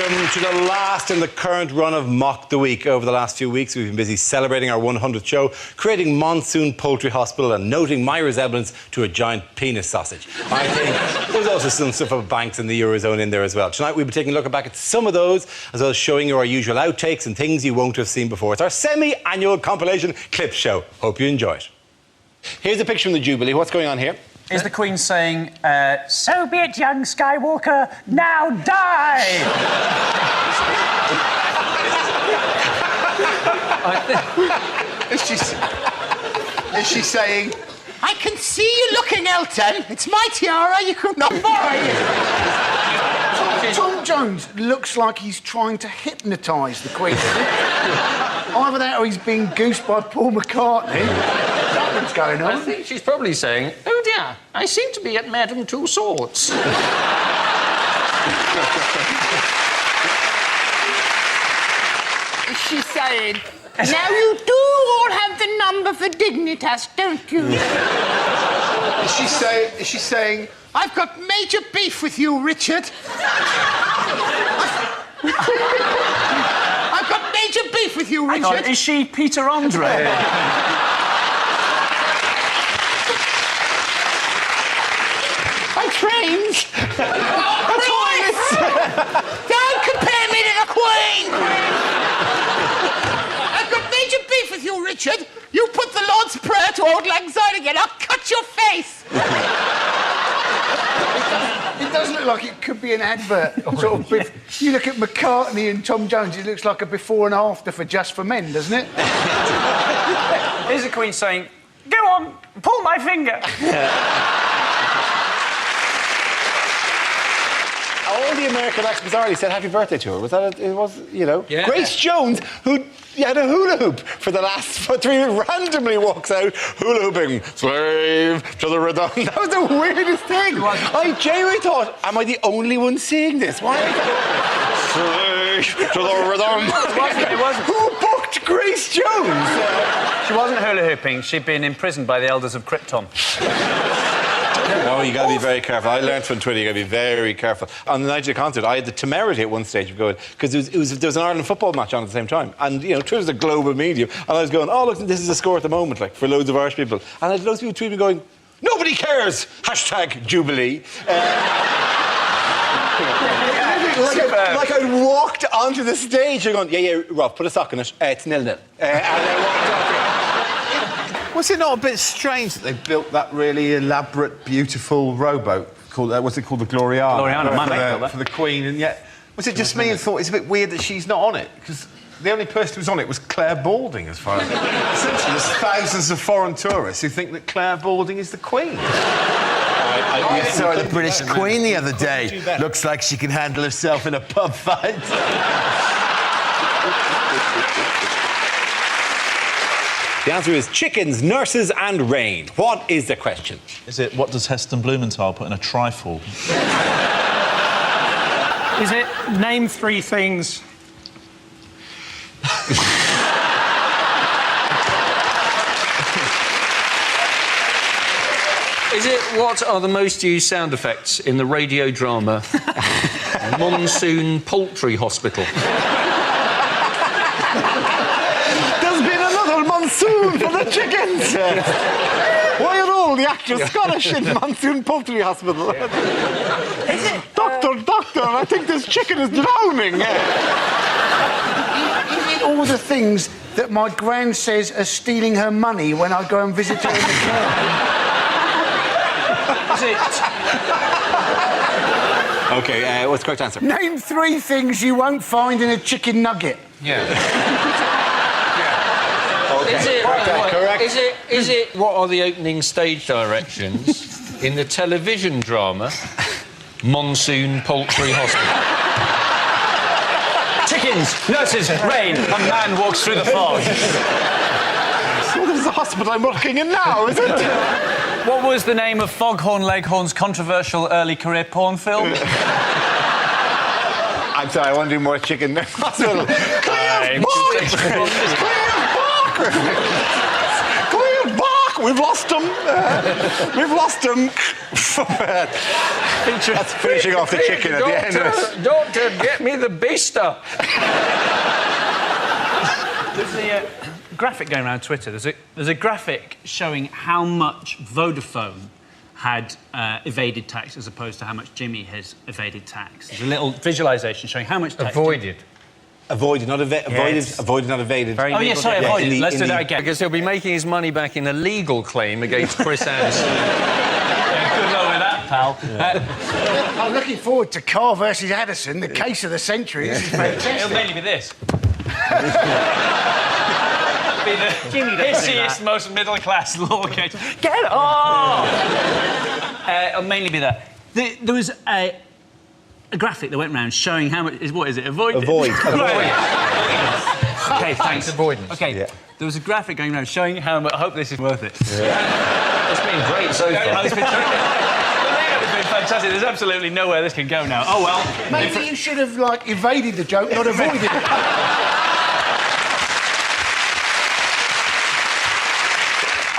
Welcome to the last in the current run of Mock the Week. Over the last few weeks, we've been busy celebrating our 100th show, creating Monsoon Poultry Hospital and noting my resemblance to a giant penis sausage. I think there's also some stuff about banks in the Eurozone in there as well. Tonight, we'll be taking a look back at some of those, as well as showing you our usual outtakes and things you won't have seen before. It's our semi-annual compilation clip show. Hope you enjoy it. Here's a picture from the Jubilee. What's going on here? Is the Queen saying, so be it, young Skywalker, now die? Is she saying, I can see you looking, Elton. It's my tiara, you could not borrow it. Tom Jones looks like he's trying to hypnotise the Queen. Either that or he's being goosed by Paul McCartney. Something's going on. I think she's probably saying, oh dear, I seem to be at Madame Tussauds. Is she saying, now you do all have the number for Dignitas, don't you? Is she saying, I've got major beef with you, Richard. I've got major beef with you, Richard. Hang on, is she Peter Andre? Trains. Toilets. Don't compare me to the Queen. I've got major beef with you, Richard. You put the Lord's Prayer to Auld Lang Syne again, I'll cut your face. It does look like it could be an advert. Sort of you look at McCartney and Tom Jones, it looks like a before and after for Just for Men, doesn't it? Is the Queen saying, go on, pull my finger? All the American acts bizarrely said happy birthday to her. Was that it was, you know? Yeah. Grace Jones, who had a hula hoop for the last 3 years, randomly walks out hula hooping, slave to the rhythm. That was the weirdest thing. I genuinely thought, am I the only one seeing this? Why? Slave to the rhythm. It wasn't. Who booked Grace Jones? She wasn't hula hooping. She'd been imprisoned by the elders of Krypton. No, you got to be very careful. I learned from Twitter, you got to be very careful. On the night of the concert, I had the temerity at one stage of going, because there was an Ireland football match on at the same time, and you know, Twitter's a global medium, and I was going, oh look, this is a score at the moment, like for loads of Irish people, and I had loads of people tweeting going, nobody cares. #Jubilee. Like I walked onto the stage and going, yeah, Rob, put a sock in it. It's 0-0. And I walked off. Was it not a bit strange that they built that really elaborate, beautiful rowboat called, what's it called, the Gloriana? Gloriana, my mate built that. For the Queen, and yet... Was it just me who thought it's a bit weird that she's not on it? Because the only person who was on it was Claire Balding, as far as... Essentially, there's thousands of foreign tourists who think that Claire Balding is the Queen. I saw the British Queen the other day. Looks like she can handle herself in a pub fight. The answer is chickens, nurses and rain. What is the question? Is it, what does Heston Blumenthal put in a trifle? Is it name 3 things? Is it, what are the most used sound effects in the radio drama Monsoon Poultry Hospital? Monsoon for the chickens! Why are all the actors Scottish in Monsoon Poultry Hospital? Is it? Doctor, I think this chicken is drowning. Is it all the things that my gran says are stealing her money when I go and visit her in the care? OK, what's the correct answer? Name 3 things you won't find in a chicken nugget. Yeah. Okay. Is it what are the opening stage directions in the television drama Monsoon Poultry Hospital? Chickens, nurses, rain, a man walks through the fog. So this is the hospital I'm working in now, is it? What was the name of Foghorn Leghorn's controversial early career porn film? I'm sorry, I want to do more chicken hospital. Clear Bark! We've lost him. We've lost him. That's finishing off the chicken at the end of it. Doctor, get me the beaster. There's a graphic going around Twitter. There's a graphic showing how much Vodafone had evaded tax as opposed to how much Jimmy has evaded tax. There's a little visualisation showing how much tax... Avoided. Avoided, not evaded. Yes. Avoided, not evaded. Oh, yeah, sorry, avoided. Let's do that again. Because he'll be making his money back in a legal claim against Chris Anderson. Yeah, good luck with that, pal. I'm looking forward to Carr versus Addison, the case of the century. This is fantastic. It'll mainly be this. Be the Jimmy hissiest, most middle-class law case. Get off! It'll mainly be that. There was a graphic that went round showing how much... What is it? Avoid. Avoid. OK, thanks. Avoidance. OK, Yeah. there was a graphic going around showing how much... I hope this is worth it. It's been great so far. It's been fantastic. There's absolutely nowhere this can go now. Oh, well. Maybe you should have, like, evaded the joke, not avoided it.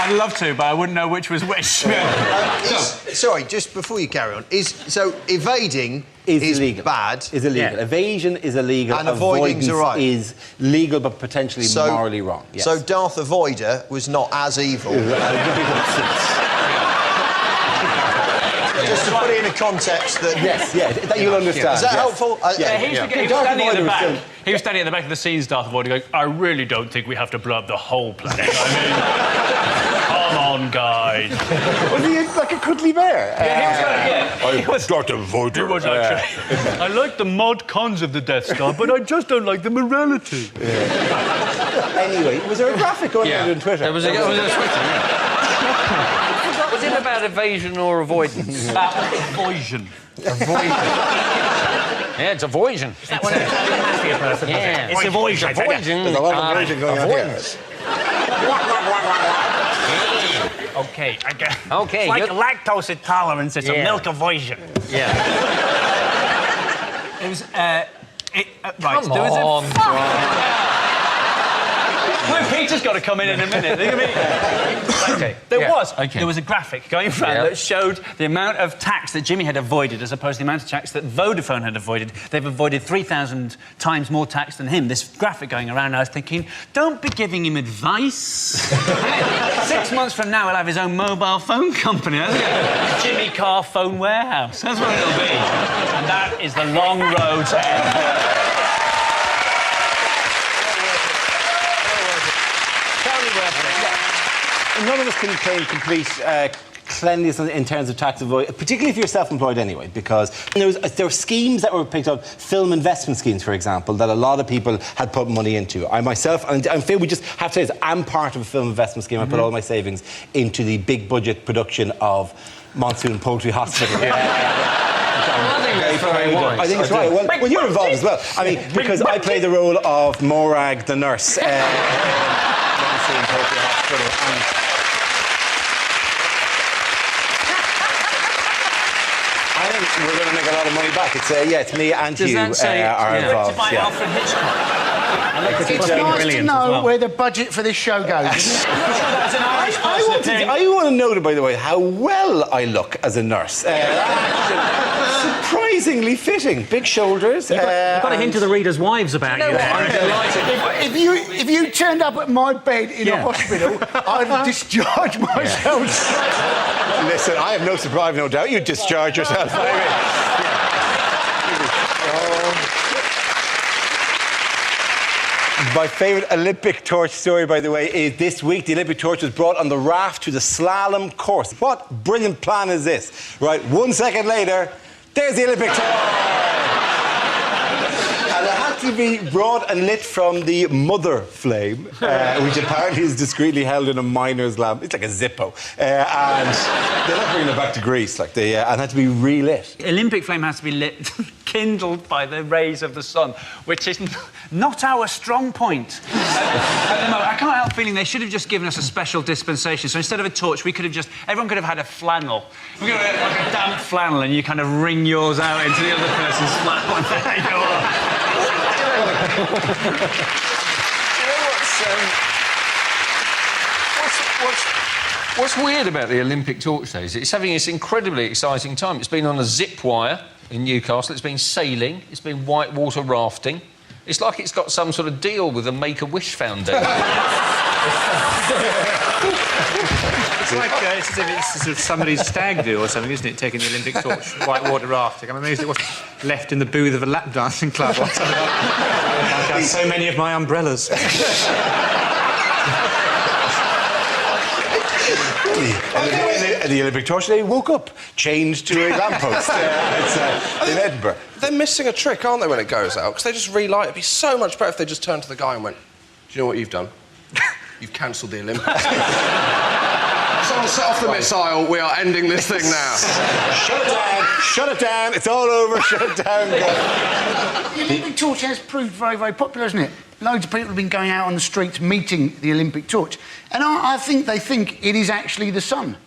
I'd love to, but I wouldn't know which was which. Sorry, just before you carry on, so evading is illegal. bad. Is illegal. Yeah. Evasion is illegal. And avoiding's all right. is legal but potentially morally wrong. Yes. So Darth Avoider was not as evil. Just to put it in a context that... Yes, that you'll understand. Is that yes. helpful? He was standing at the back. He was standing at the back of the scenes, Darth Avoider, going, I really don't think we have to blow up the whole planet. I mean, come on, guys. Was he like a cuddly bear? He was Darth Avoider. He was actually. I like the mod cons of the Death Star, but I just don't like the morality. Anyway, was there a graphic going on Twitter? There was a Twitter, Was it about evasion or avoidance? Avoision. Yeah, it's avoision. Is that one of the mafia person? Yeah. It's avoision. Avoision. There's a lot of avoiding going on here. OK, I get... OK, It's like you're- lactose intolerance. It's a milk avoision. Yeah. It was... Come on. Well, Peter's got to come in a minute. OK. There was a graphic going around that showed the amount of tax that Jimmy had avoided as opposed to the amount of tax that Vodafone had avoided. They've avoided 3,000 times more tax than him. This graphic going around, and I was thinking, don't be giving him advice. 6 months from now, he'll have his own mobile phone company, hasn't he? Jimmy Carr Phone Warehouse. That's what it'll be. And that is the long road to end. None of us can claim complete cleanliness in terms of tax avoidance, particularly if you're self-employed anyway, because there were schemes that were picked up, film investment schemes, for example, that a lot of people had put money into. I myself, and I feel we just have to say this, I'm part of a film investment scheme. I put all my savings into the big budget production of Monsoon Poultry Hospital. I think that's very wise. I think it's right. Well, you're involved as well. I mean, because I play the role of Morag the nurse. Monsoon Poultry Hospital. I think we're going to make a lot of money back. It's me and Does you that say- are yeah. involved. By Alfred Hitchcock. It's nice to know where the budget for this show goes. That's an Irish person. I want to note, by the way, how well I look as a nurse. Surprisingly fitting. Big shoulders. You've got a hint of the readers' wives about you. If you turned up at my bed in a hospital, I'd discharge myself. Listen, I have no surprise, no doubt you'd discharge yourself. My favourite Olympic torch story, by the way, is this week. The Olympic torch was brought on the raft to the slalom course. What brilliant plan is this? Right, 1 second later, there's the Olympic torch! And it had to be brought and lit from the mother flame, which apparently is discreetly held in a miner's lamp. It's like a Zippo. And they're not bringing it back to Greece. And it had to be relit. Olympic flame has to be lit, kindled by the rays of the sun, which is not our strong point. At the moment, I can't help feeling they should have just given us a special dispensation. So instead of a torch, everyone could have had a flannel. We could have had like a damp flannel, and you kind of wring yours out into the other person's flannel, and there you go. What's weird about the Olympic torch days, it's having this incredibly exciting time. It's been on a zip wire in Newcastle, it's been sailing, it's been whitewater rafting. It's like it's got some sort of deal with the Make-A-Wish Foundation. It's like it's as if it's sort of somebody's stag do or something, isn't it? Taking the Olympic torch, whitewater rafting. I'm amazed it wasn't left in the booth of a lap dancing club or something. Oh my God, so many of my umbrellas. The Olympic torch, they woke up, changed to a lamppost in Edinburgh. They're missing a trick, aren't they, when it goes out? Because they just relight it. It'd be so much better if they just turned to the guy and went, do you know what you've done? You've cancelled the Olympics. Someone set off the missile. We are ending this thing now. Shut it down. Shut it down. It's all over. Shut it down. The Olympic torch has proved very, very popular, hasn't it? Loads of people have been going out on the streets meeting the Olympic torch. And I think they think it is actually the sun.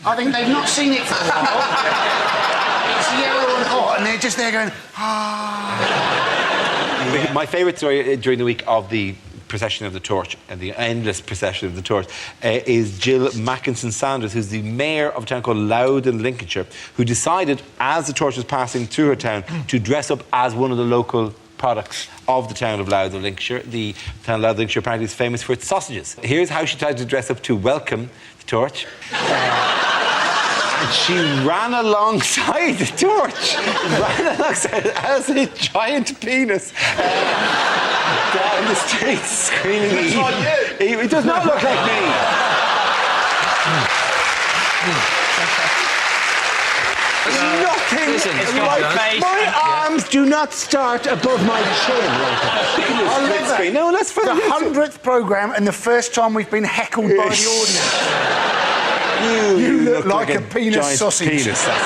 I think they've not seen it for a while. It's yellow and hot, and they're just there going, ah. My favourite story during the week of the procession of the torch, and the endless procession of the torch, is Jill Mackinson-Sanders, who's the mayor of a town called Louth in Lincolnshire, who decided, as the torch was passing through her town, to dress up as one of the local products of the town of Louth of Lincolnshire. The town of Louth of Lincolnshire apparently is famous for its sausages. Here's how she tried to dress up to welcome the torch. She ran alongside the torch, as a giant penis down the street, screaming. It does not look like me. Nothing. My arms do not start above my chin. No, that's for the 100th programme and the first time we've been heckled by the audience. You look like a penis sausage. Penis sausage.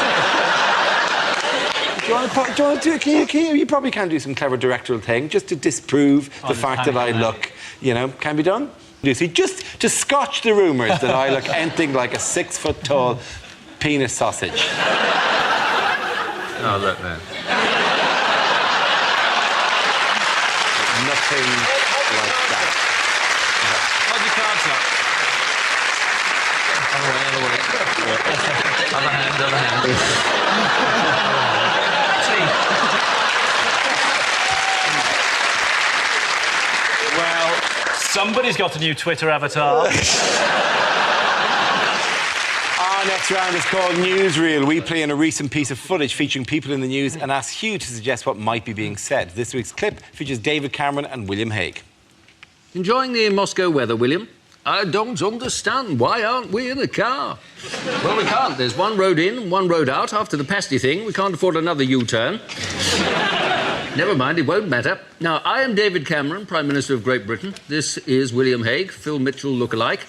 Do you want to do? You probably can do some clever directorial thing just to disprove the fact that I look. You know, can be done. Lucy, just to scotch the rumours that I look anything like a 6-foot-tall penis sausage. Oh, look there. Nothing like that. Hold your cards up. Other way. Other hand. Well, somebody's got a new Twitter avatar. Our next round is called Newsreel. We play in a recent piece of footage featuring people in the news and ask Hugh to suggest what might be being said. This week's clip features David Cameron and William Hague. Enjoying the Moscow weather, William? I don't understand. Why aren't we in a car? Well, we can't. There's one road in and one road out. After the pasty thing, we can't afford another U-turn. Never mind, it won't matter. Now, I am David Cameron, Prime Minister of Great Britain. This is William Hague, Phil Mitchell look-alike.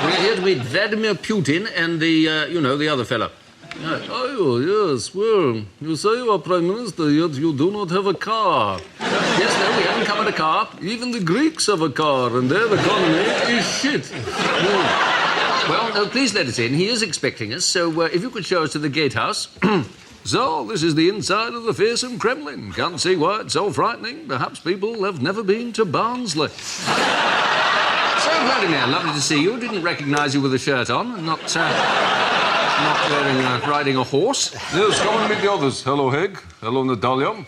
We're here to meet Vladimir Putin and the other fella. Oh, yes, well, you say you are Prime Minister, yet you do not have a car. Yes, no, we haven't come in a car. Even the Greeks have a car, and their economy is shit. No. Well, no, please let us in. He is expecting us, so if you could show us to the gatehouse. So, this is the inside of the fearsome Kremlin. Can't see why it's so frightening. Perhaps people have never been to Barnsley. So, Vladimir, lovely to see you. Didn't recognise you with a shirt on, and not riding a horse. Yes, come and meet the others. Hello, Hague. Hello, Natalia.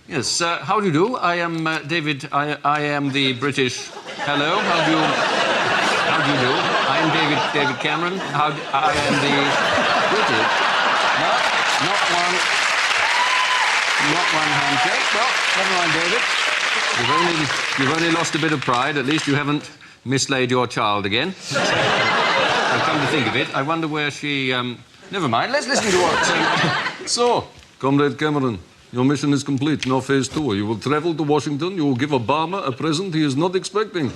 Yes, how do you do? I am David. I am the British. Hello, how do you do? I am David Cameron. I am the British. No, not one handshake. Well, never mind, David. You've only lost a bit of pride. At least you haven't mislaid your child again. I've come to think of it. I wonder where she... Never mind. Let's listen to what... So, Comrade Cameron, your mission is complete. Now phase 2. You will travel to Washington. You will give Obama a present he is not expecting.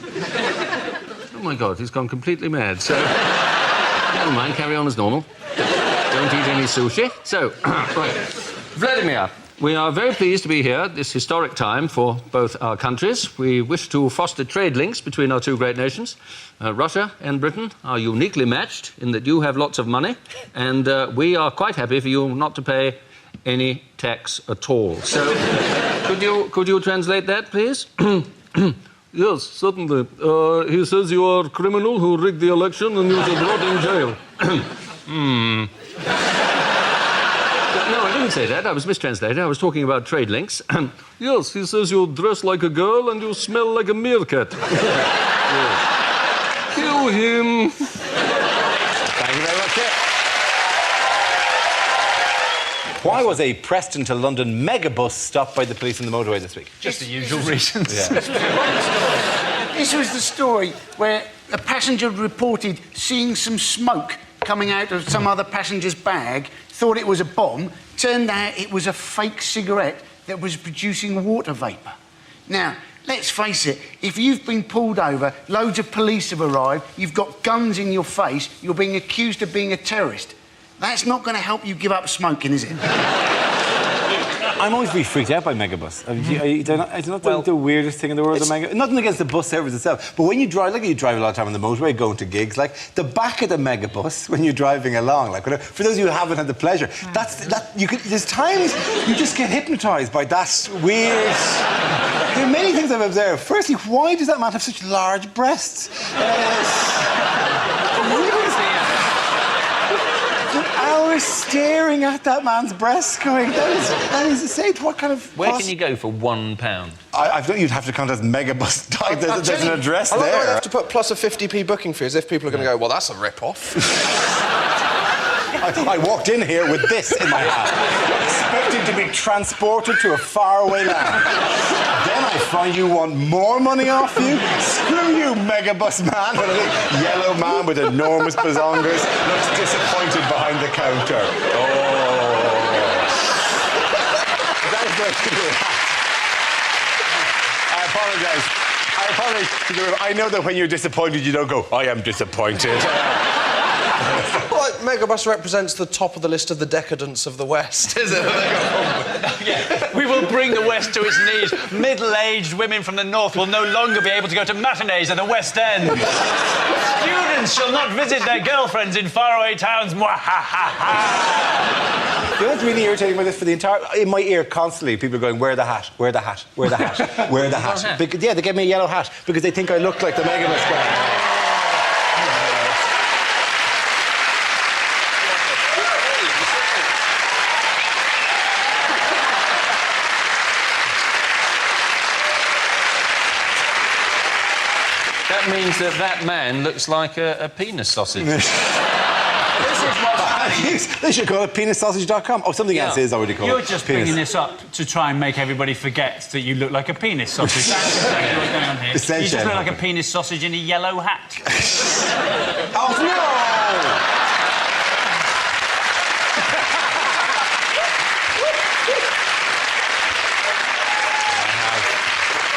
Oh, my God, he's gone completely mad. So, never mind. Carry on as normal. Don't eat any sushi. So, right. Vladimir, we are very pleased to be here at this historic time for both our countries. We wish to foster trade links between our two great nations. Russia and Britain are uniquely matched in that you have lots of money, and we are quite happy for you not to pay any tax at all. So, could you translate that, please? Yes, certainly. He says you are a criminal who rigged the election and you should rot in jail. No, I didn't say that. I was mistranslated. I was talking about trade links. Yes, he says you dress like a girl and you smell like a meerkat. Yes. Kill him. Thank you very much, Kit. Why was a Preston to London megabus stopped by the police on the motorway this week? Just the usual reasons. This was the story where a passenger reported seeing some smoke coming out of some other passenger's bag, thought it was a bomb, turned out it was a fake cigarette that was producing water vapour. Now, let's face it, if you've been pulled over, loads of police have arrived, you've got guns in your face, you're being accused of being a terrorist. That's not going to help you give up smoking, is it? I'm always really freaked out by megabus. It's not the weirdest thing in the world, the mega. Nothing against the bus service itself, but when you drive, like you drive a lot of time on the motorway, going to gigs, like the back of the megabus when you're driving along, like for those of you who haven't had the pleasure, there's times you just get hypnotised by that weird. There are many things I've observed. Firstly, why does that man have such large breasts? Hours staring at that man's breasts, going, that is insane. What kind of? Where can you go for £1? I thought you'd have to contact Megabus. There's an address there. I'd have to put plus a 50p booking fee as if people are going to go, well, that's a rip-off. I walked in here with this in my hand, expecting to be transported to a faraway land. Then I find you want more money off you? Screw you, Megabus man. A little yellow man with enormous bazongas looks disappointed behind the counter. Oh. That is going to do it. I apologise. I know that when you're disappointed, you don't go, I am disappointed. Like, Megabus represents the top of the list of the decadence of the West, is it? Yeah. We will bring the West to its knees. Middle-aged women from the North will no longer be able to go to matinees at the West End. Students shall not visit their girlfriends in faraway towns. You know what's really irritating about this? In my ear constantly, people are going, wear the hat, wear the hat, wear the hat, wear the hat. Yeah, they give me a yellow hat because they think I look like the Megabus guy. That means that man looks like a penis sausage. They should call it penissausage.com. Oh, something else is already called. You're just bringing this up to try and make everybody forget that you look like a penis sausage. That's exactly what's going on here. You just look like a penis sausage in a yellow hat. Oh, no!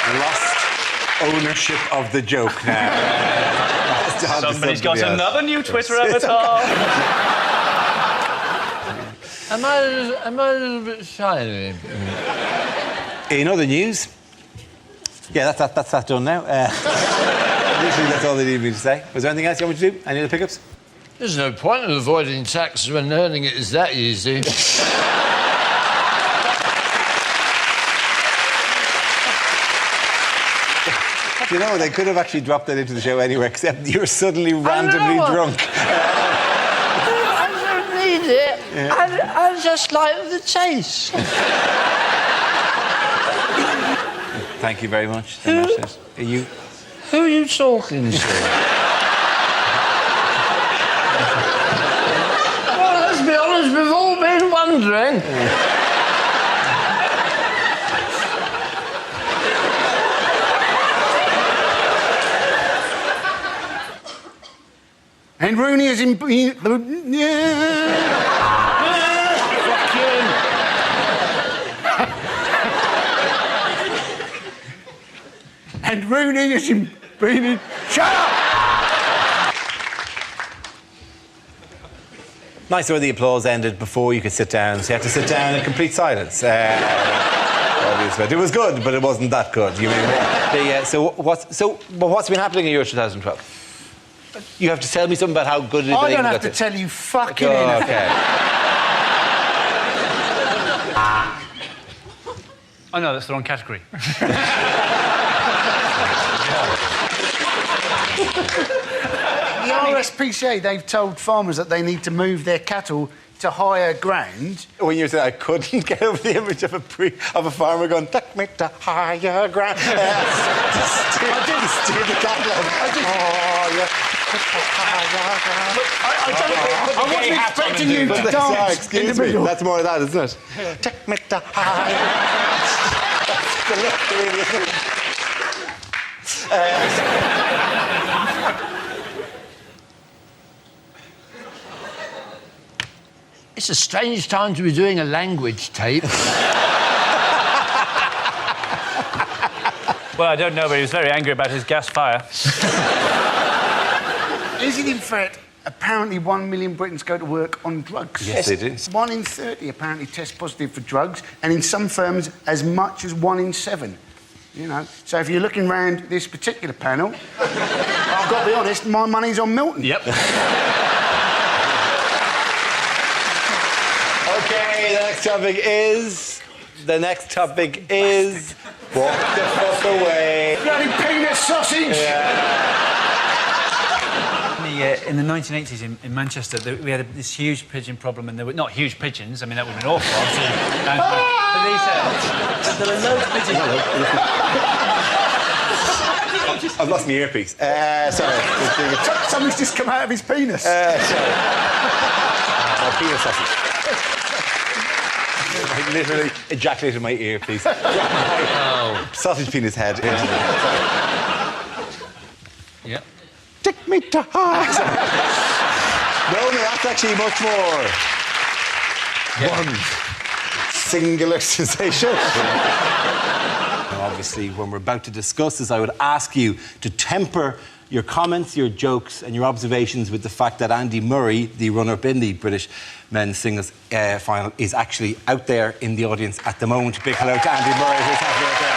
I have lost ownership of the joke now. Somebody's got another new Twitter avatar. Am I a little bit shiny? In other news, yeah, that's that done now. Literally, that's all they need me to say. Was there anything else you want me to do? Any other pickups? There's no point in avoiding tax when earning it is that easy. You know, they could have actually dropped that into the show anyway, except you're suddenly randomly drunk. I don't need it. Yeah. I just like the taste. Thank you very much. Who are you talking to? Well, let's be honest, we've all been wondering. And Rooney is in... And Rooney is in... Shut up! Nice the way the applause ended before you could sit down, so you had to sit down in complete silence. Obviously. It was good, but it wasn't that good. You mean, so what's been happening in Euro 2012? You have to tell me something about how good it is. I don't have to tell you fucking anything. Okay. Oh, no, that's the wrong category. The RSPCA, they've told farmers that they need to move their cattle to higher ground. When you said I couldn't get over the image of a farmer going, take me to higher ground. I didn't steal the catalogue. I wasn't expecting you to dance. Excuse me. That's more of that, isn't it? Take me to higher It's a strange time to be doing a language tape. Well, I don't know, but he was very angry about his gas fire. Is it in fact apparently 1 million Britons go to work on drugs? Yes, they do. 1 in 30 apparently test positive for drugs, and in some firms as much as 1 in 7. You know, so if you're looking round this particular panel, I've got to be honest, my money's on Milton. Yep. Okay, the next topic is walk the fuck away. Bloody peanut sausage! In the 1980s in Manchester, we had this huge pigeon problem, and there were not huge pigeons. I mean, that would have been awful, obviously. But there were loads of pigeons. I've lost my earpiece. Sorry. Something's just come out of his penis. Sorry. Penis sausage. I literally ejaculated my earpiece. Sausage penis head. Yep. Take me to heart. No, that's actually much more. One singular sensation. Obviously, when we're about to discuss this, I would ask you to temper your comments, your jokes, and your observations with the fact that Andy Murray, the runner-up in the British men's singles final, is actually out there in the audience at the moment. Big hello to Andy Murray, who's happy out there.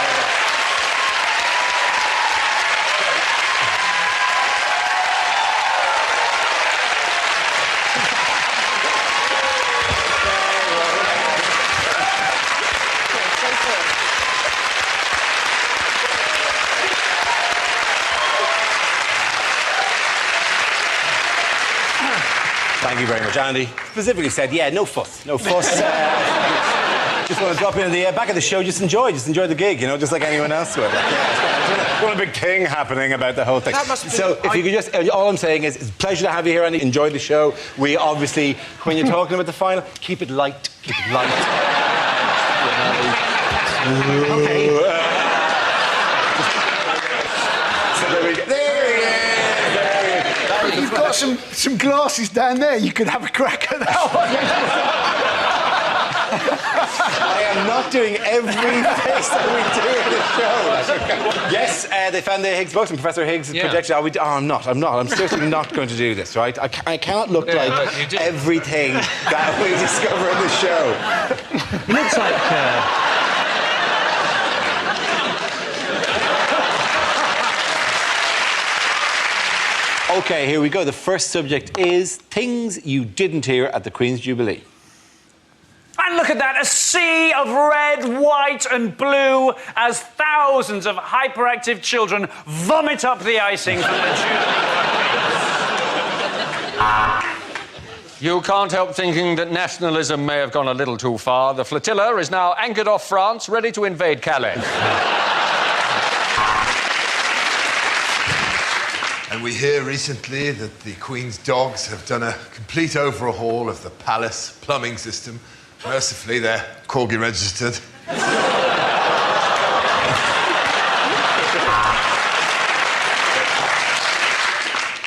Thank you very much, Andy. Specifically said, yeah, no fuss. No fuss. Just want to drop in at the back of the show, just enjoy the gig, you know, just like anyone else would. There's one big thing happening about the whole thing. That must be... So, if you could just, all I'm saying is, it's a pleasure to have you here, Andy. Enjoy the show. We obviously, when you're talking about the final, keep it light. Keep it light. Okay. So there we go. You've got some glasses down there. You could have a crack at that one. I am not doing every face that we do in the show. Yes, they found the Higgs boson, Professor Higgs' projection. I'm not. I'm seriously not going to do this, right? I cannot look like everything that we discover in the show. He looks like... OK, here we go. The first subject is things you didn't hear at the Queen's Jubilee. And look at that, a sea of red, white and blue as thousands of hyperactive children vomit up the icing from the Jubilee. You can't help thinking that nationalism may have gone a little too far. The flotilla is now anchored off France, ready to invade Calais. And we hear recently that the Queen's dogs have done a complete overhaul of the palace plumbing system. Mercifully, they're corgi registered.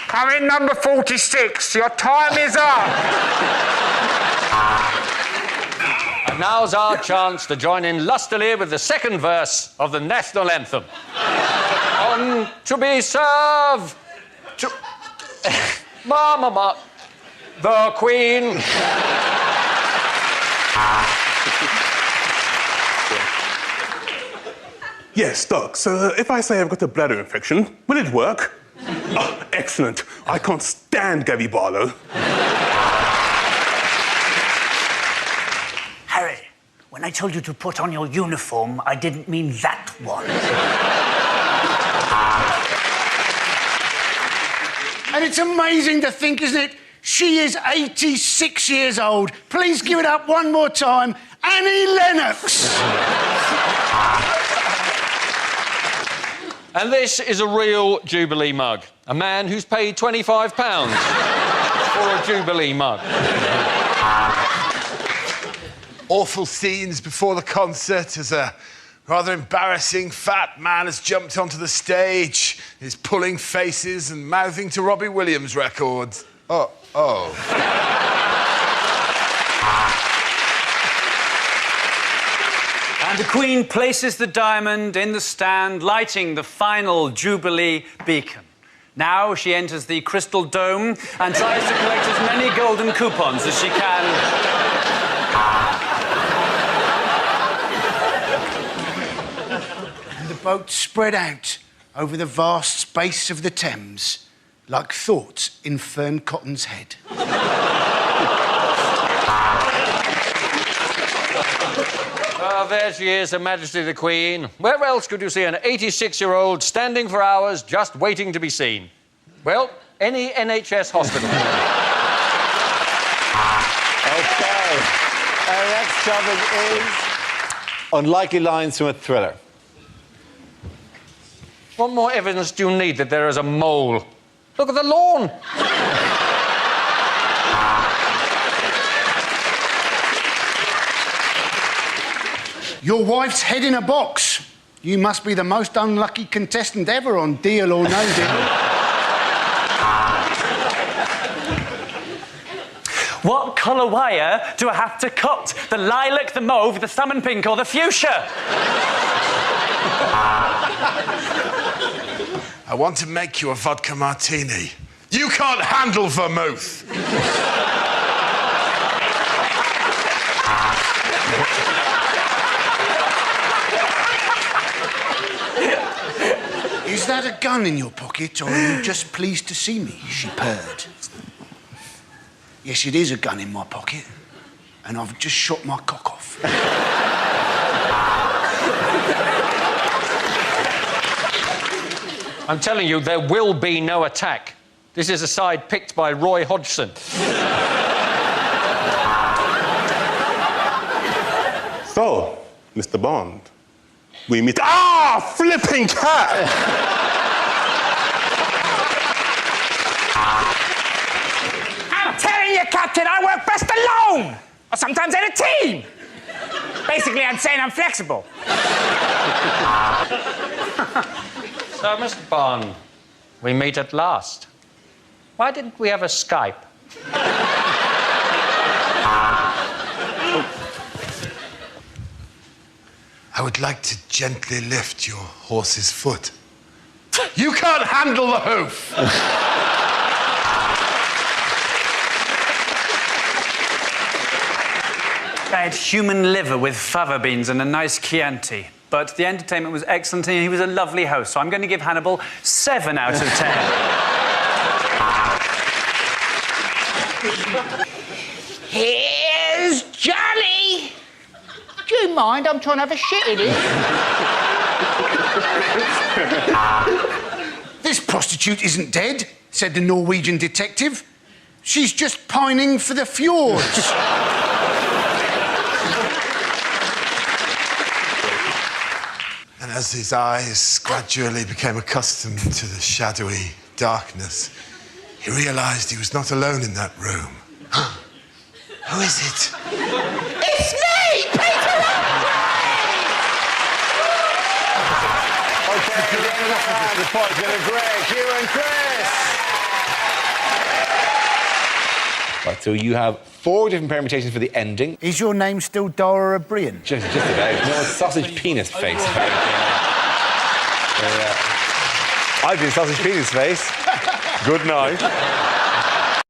Come in, number 46. Your time is up. And now's our chance to join in lustily with the second verse of the national anthem. On to be served to... Ma, the Queen... Yes, Doc. So if I say I've got a bladder infection, will it work? Oh, excellent. I can't stand Gary Barlow. Harry, when I told you to put on your uniform, I didn't mean that one. And it's amazing to think, isn't it? She is 86 years old. Please give it up one more time. Annie Lennox. And this is a real Jubilee mug. A man who's paid £25 for a Jubilee mug. Awful scenes before the concert as a rather embarrassing fat man has jumped onto the stage. He's pulling faces and mouthing to Robbie Williams records. Oh. And the Queen places the diamond in the stand, lighting the final Jubilee beacon. Now she enters the Crystal Dome and tries to collect as many golden coupons as she can. And the boat spread out over the vast space of the Thames like thoughts in Fern Cotton's head. There she is, Her Majesty the Queen. Where else could you see an 86-year-old standing for hours just waiting to be seen? Well, any NHS hospital. OK. Our next topic is unlikely lines from a thriller. What more evidence do you need that there is a mole? Look at the lawn. Your wife's head in a box. You must be the most unlucky contestant ever on Deal or No Deal. What colour wire do I have to cut? The lilac, the mauve, the salmon pink or the fuchsia? I want to make you a vodka martini. You can't handle vermouth. Is that a gun in your pocket, or are you just pleased to see me? She purred. Yes, it is a gun in my pocket, and I've just shot my cock off. I'm telling you, there will be no attack. This is a side picked by Roy Hodgson. So, Mr. Bond, we meet... Ah! Flipping cat! I'm telling you, Captain, I work best alone! Or sometimes in a team! Basically, I'm saying I'm flexible. So, Mr. Bond, we meet at last. Why didn't we have a Skype? I would like to gently lift your horse's foot. You can't handle the hoof! I had human liver with fava beans and a nice Chianti. But the entertainment was excellent and he was a lovely host. So I'm going to give Hannibal 7 out of 10. Here's Johnny! Do you mind? I'm trying to have a shit in it. This prostitute isn't dead, said the Norwegian detective. She's just pining for the fjords. And as his eyes gradually became accustomed to the shadowy darkness, he realised he was not alone in that room. Who is it? It's me, Peter OK, the point to Greg, Hugh and Chris. Right, so you have 4 different permutations for the ending. Is your name still Dara O'Brien? Just about. No, it's sausage penis face. I've been sausage penis face. Good night.